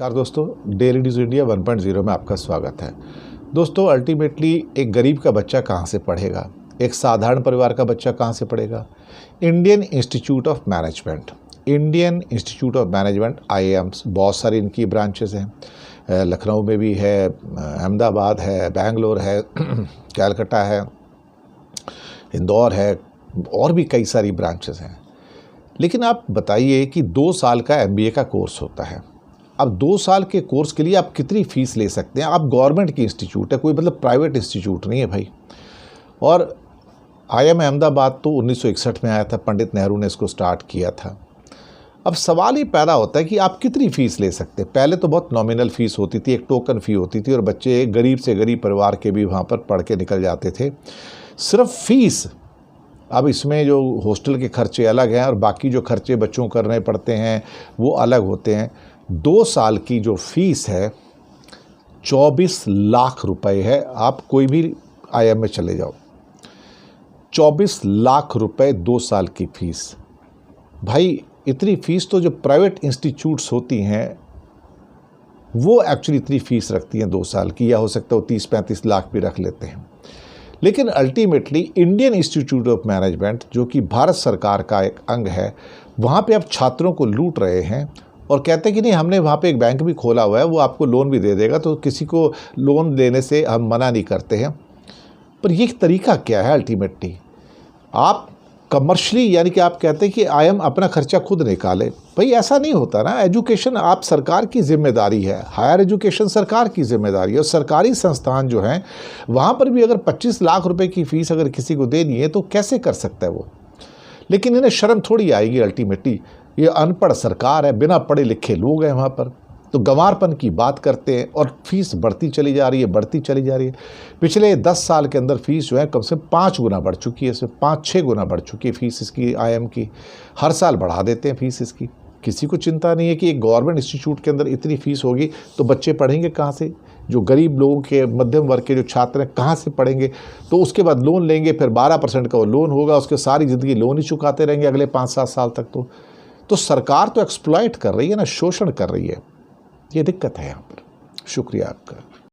नमस्कार दोस्तों, daily news India 1.0 में आपका स्वागत है। दोस्तों, अल्टीमेटली एक गरीब का बच्चा कहाँ से पढ़ेगा, एक साधारण परिवार का बच्चा कहाँ से पढ़ेगा। Indian institute of management IIMs, बहुत सारी इनकी ब्रांचेस हैं। लखनऊ में भी है, अहमदाबाद है, बेंगलोर है, कलकत्ता है, इंदौर है, और भी कई सारी ब्रांचेस हैं। लेकिन आप बताइए कि 2 साल का MBA का कोर्स होता है। अब 2 साल के कोर्स के लिए आप कितनी फ़ीस ले सकते हैं। आप गवर्नमेंट की इंस्टीट्यूट है, कोई मतलब प्राइवेट इंस्टीट्यूट नहीं है भाई। और IIM अहमदाबाद तो 1961 में आया था, पंडित नेहरू ने इसको स्टार्ट किया था। अब सवाल ही पैदा होता है कि आप कितनी फ़ीस ले सकते हैं। पहले तो बहुत नॉमिनल फ़ीस होती थी, एक टोकन फ़ी होती थी, और बच्चे गरीब से गरीब परिवार के भी वहाँ पर पढ़ के निकल जाते थे। सिर्फ फ़ीस, अब इसमें जो हॉस्टल के खर्चे अलग हैं और बाकी जो खर्चे बच्चों को करने पड़ते हैं वो अलग होते हैं। 2 साल की जो फ़ीस है 24 लाख रुपए है। आप कोई भी IIM में चले जाओ, 24 लाख रुपए 2 साल की फ़ीस। भाई इतनी फ़ीस तो जो प्राइवेट इंस्टीट्यूट्स होती हैं वो एक्चुअली इतनी फ़ीस रखती हैं 2 साल की, या हो सकता है 30-35 लाख भी रख लेते हैं। लेकिन ultimately Indian institute of management, जो कि भारत सरकार का एक अंग है, वहाँ पे आप छात्रों को लूट रहे हैं और कहते हैं कि नहीं, हमने वहाँ पे एक बैंक भी खोला हुआ है, वो आपको लोन भी दे देगा, तो किसी को लोन देने से हम मना नहीं करते हैं। पर ये तरीका क्या है अल्टीमेटली? आप कमर्शली, यानी कि आप कहते हैं कि IIM अपना खर्चा खुद निकाले। भाई ऐसा नहीं होता ना। एजुकेशन आप सरकार की जिम्मेदारी है, हायर एजुकेशन सरकार की जिम्मेदारी है। और सरकारी संस्थान जो हैं वहाँ पर भी अगर 25 लाख रुपए की फ़ीस अगर किसी को देनी है तो कैसे कर सकता है वो। लेकिन इन्हें शर्म थोड़ी आएगी। अल्टीमेटली ये अनपढ़ सरकार है, बिना पढ़े लिखे लोग हैं वहाँ पर, तो गंवारपन की बात करते हैं और फीस बढ़ती चली जा रही है। पिछले 10 साल के अंदर फीस जो है कम से 5 गुना बढ़ चुकी है, इसमें 5-6 गुना बढ़ चुकी है फीस इसकी IIM की। हर साल बढ़ा देते हैं फीस इसकी। किसी को चिंता नहीं है कि एक गवर्नमेंट इंस्टीट्यूट के अंदर इतनी फीस होगी तो बच्चे पढ़ेंगे कहाँ से। जो गरीब लोगों के, मध्यम वर्ग के जो छात्र हैं, कहाँ से पढ़ेंगे। तो उसके बाद लोन लेंगे, फिर 12% का वो लोन होगा, उसके सारी ज़िंदगी लोन ही चुकाते रहेंगे अगले 5-7 साल तक। तो सरकार तो एक्सप्लॉइट कर रही है ना, शोषण कर रही है। ये दिक्कत है यहाँ पर। शुक्रिया आपका।